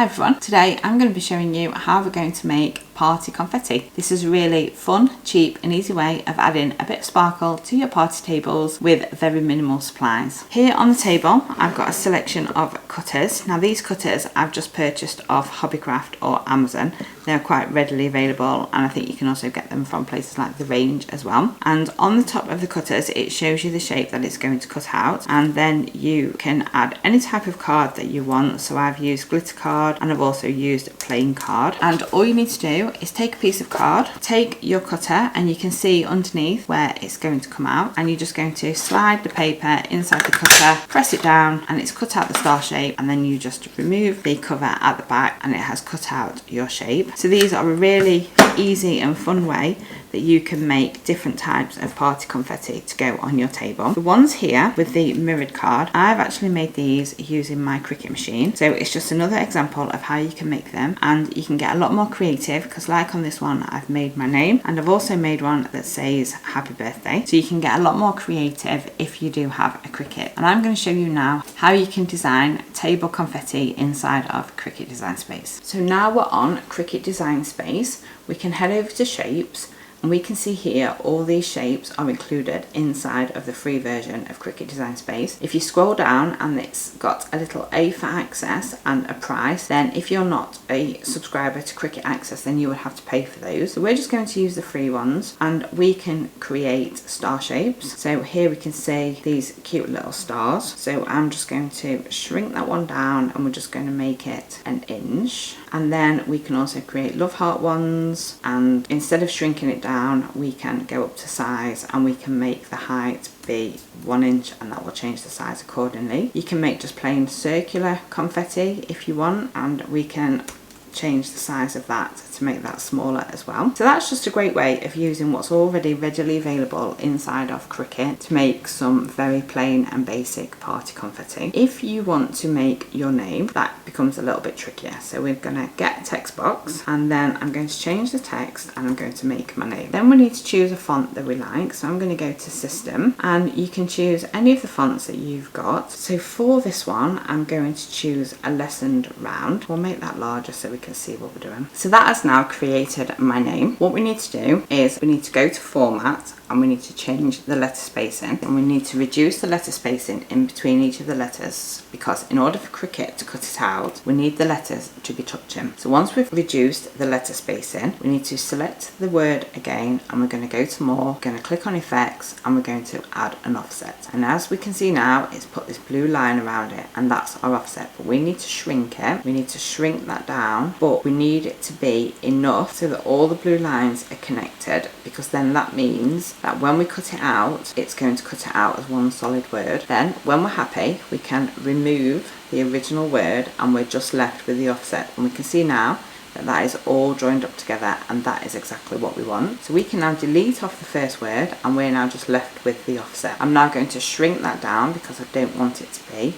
Hi everyone, today I'm going to be showing you how we're going to make party confetti. This is a really fun, cheap and easy way of adding a bit of sparkle to your party tables with very minimal supplies. Here on the table I've got a selection of cutters. Now these cutters I've just purchased off Hobbycraft or Amazon. They're quite readily available and I think you can also get them from places like The Range as well. And on the top of the cutters it shows you the shape that it's going to cut out, and then you can add any type of card that you want. So I've used glitter card and I've also used plain card, and all you need to do is take a piece of card, take your cutter, and you can see underneath where it's going to come out, and you're just going to slide the paper inside the cutter, press it down, and it's cut out the star shape, and then you just remove the cover at the back and it has cut out your shape. So these are a really easy and fun way that you can make different types of party confetti to go on your table. The ones here with the mirrored card, I've actually made these using my Cricut machine. So it's just another example of how you can make them, and you can get a lot more creative because like on this one I've made my name, and I've also made one that says happy birthday. So you can get a lot more creative if you do have a Cricut. And I'm going to show you now how you can design table confetti inside of Cricut Design Space. So now we're on Cricut Design Space, we can head over to shapes. And we can see here all these shapes are included inside of the free version of Cricut Design Space. If you scroll down and it's got a little A for Access and a price, then if you're not a subscriber to Cricut Access then you would have to pay for those. So we're just going to use the free ones, and we can create star shapes. So here we can see these cute little stars. So I'm just going to shrink that one down and we're just going to make it an inch. And then we can also create love heart ones, and instead of shrinking it down we can go up to size and we can make the height be 1 inch, and that will change the size accordingly. You can make just plain circular confetti if you want, and we can change the size of that to make that smaller as well. So that's just a great way of using what's already readily available inside of Cricut to make some very plain and basic party confetti. If you want to make your name, that becomes a little bit trickier. So we're going to get a text box, and then I'm going to change the text and I'm going to make my name. Then we need to choose a font that we like. So I'm going to go to System, and you can choose any of the fonts that you've got. So for this one I'm going to choose a lessened round. We'll make that larger so we can see what we're doing. So that has now created my name. What we need to do is we need to go to Format, and we need to change the letter spacing, and we need to reduce the letter spacing in between each of the letters, because in order for Cricut to cut it out we need the letters to be touching. So once we've reduced the letter spacing, we need to select the word again, and we're going to go to More, we're going to click on Effects, and we're going to add an offset. And as we can see now it's put this blue line around it, and that's our offset. But we need to shrink it, we need to shrink that down, but we need it to be enough so that all the blue lines are connected, because then that means that when we cut it out it's going to cut it out as one solid word. Then when we're happy we can remove the original word and we're just left with the offset, and we can see now that that is all joined up together, and that is exactly what we want. So we can now delete off the first word and we're now just left with the offset. I'm now going to shrink that down because I don't want it to be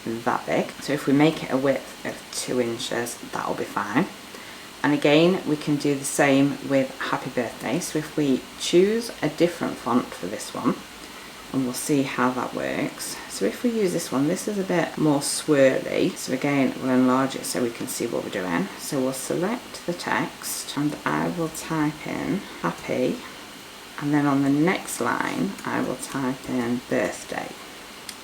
that big. So if we make it a width of 2 inches, that'll be fine. And again we can do the same with happy birthday. So if we choose a different font for this one, and we'll see how that works. So if we use this one, this is a bit more swirly, so again we'll enlarge it so we can see what we're doing. So we'll select the text and I will type in happy, and then on the next line I will type in birthday.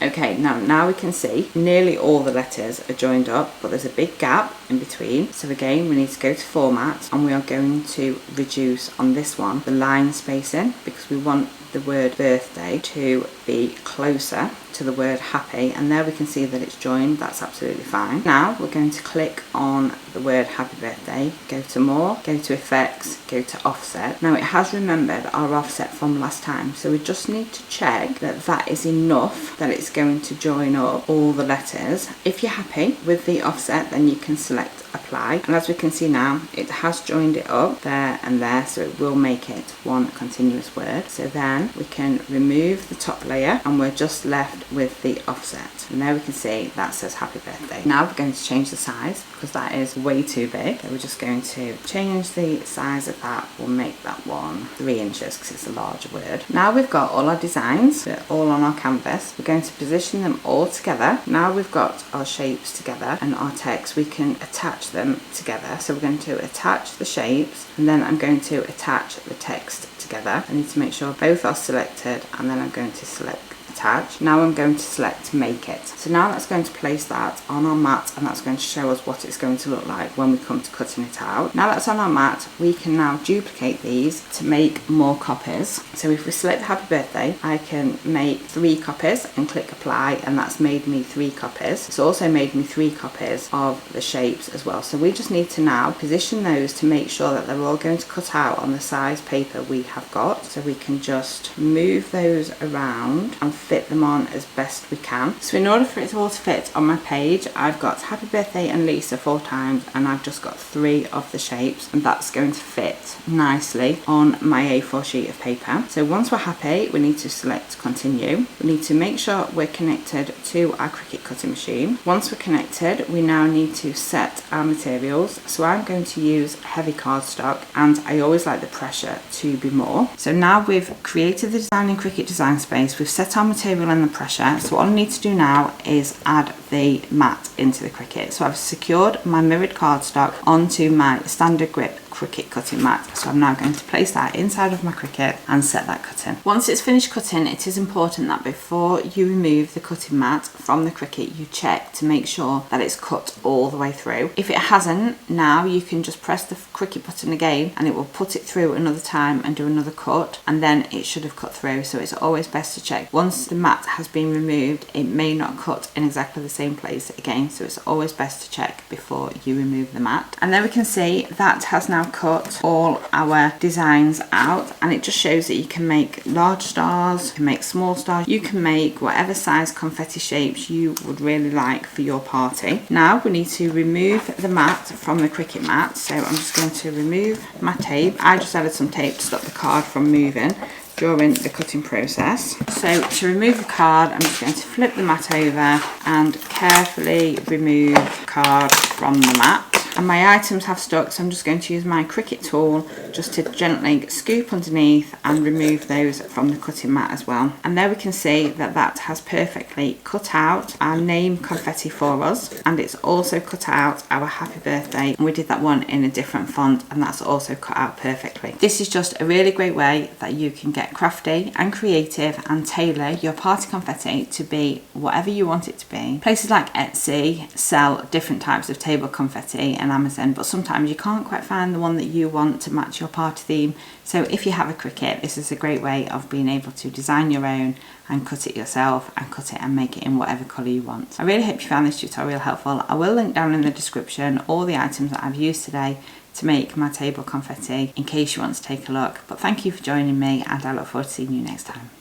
Okay, now we can see nearly all the letters are joined up, but there's a big gap in between. So again we need to go to Format, and we are going to reduce on this one the line spacing, because we want the word birthday to be closer to the word happy, and there we can see that it's joined. That's absolutely fine. Now we're going to click on the word happy birthday, go to More, go to Effects, go to Offset. Now it has remembered our offset from last time, so we just need to check that that is enough, that it's going to join up all the letters. If you're happy with the offset then you can select Apply, and as we can see now it has joined it up there and there, so it will make it one continuous word. So then we can remove the top layer and we're just left left with the offset. And there we can see that says happy birthday. Now we're going to change the size because that is way too big. So we're just going to change the size of that. We'll make that one 3 inches because it's a larger word. Now we've got all our designs, they're all on our canvas. We're going to position them all together. Now we've got our shapes together and our text, we can attach them together. So we're going to attach the shapes and then I'm going to attach the text together. I need to make sure both are selected and then I'm going to select attach. Now I'm going to select make it. So now that's going to place that on our mat and that's going to show us what it's going to look like when we come to cutting it out. Now that's on our mat, we can now duplicate these to make more copies. So if we select happy birthday, I can make 3 copies and click apply and that's made me 3 copies. It's also made me 3 copies of the shapes as well. So we just need to now position those to make sure that they're all going to cut out on the size paper we have got. So we can just move those around and fit them on as best we can. So in order for it all to fit on my page, I've got happy birthday and Lisa 4 times and I've just got 3 of the shapes and that's going to fit nicely on my A4 sheet of paper. So once we're happy, we need to select continue. We need to make sure we're connected to our Cricut cutting machine. Once we're connected, we now need to set our materials. So I'm going to use heavy cardstock and I always like the pressure to be more. So now we've created the design in Cricut Design Space, we've set our material and the pressure. So what I need to do now is add the mat into the Cricut. So I've secured my mirrored cardstock onto my standard grip Cricut cutting mat. So I'm now going to place that inside of my Cricut and set that cutting. Once it's finished cutting, it is important that before you remove the cutting mat from the Cricut, you check to make sure that it's cut all the way through. If it hasn't, now you can just press the Cricut button again and it will put it through another time and do another cut and then it should have cut through. So it's always best to check. Once the mat has been removed, it may not cut in exactly the same place again. So it's always best to check before you remove the mat. And there we can see that has now cut all our designs out and it just shows that you can make large stars, you can make small stars, you can make whatever size confetti shapes you would really like for your party. Now we need to remove the mat from the Cricut mat, so I'm just going to remove my tape. I just added some tape to stop the card from moving during the cutting process. So to remove the card, I'm just going to flip the mat over and carefully remove the card from the mat. And my items have stuck, so I'm just going to use my Cricut tool just to gently scoop underneath and remove those from the cutting mat as well. And there we can see that that has perfectly cut out our name confetti for us, and it's also cut out our happy birthday, and we did that one in a different font and that's also cut out perfectly. This is just a really great way that you can get crafty and creative and tailor your party confetti to be whatever you want it to be. Places like Etsy sell different types of table confetti and Amazon, but sometimes you can't quite find the one that you want to match your party theme. So if you have a Cricut, this is a great way of being able to design your own and cut it yourself and cut it and make it in whatever colour you want. I really hope you found this tutorial helpful. I will link down in the description all the items that I've used today to make my table confetti in case you want to take a look. But thank you for joining me and I look forward to seeing you next time.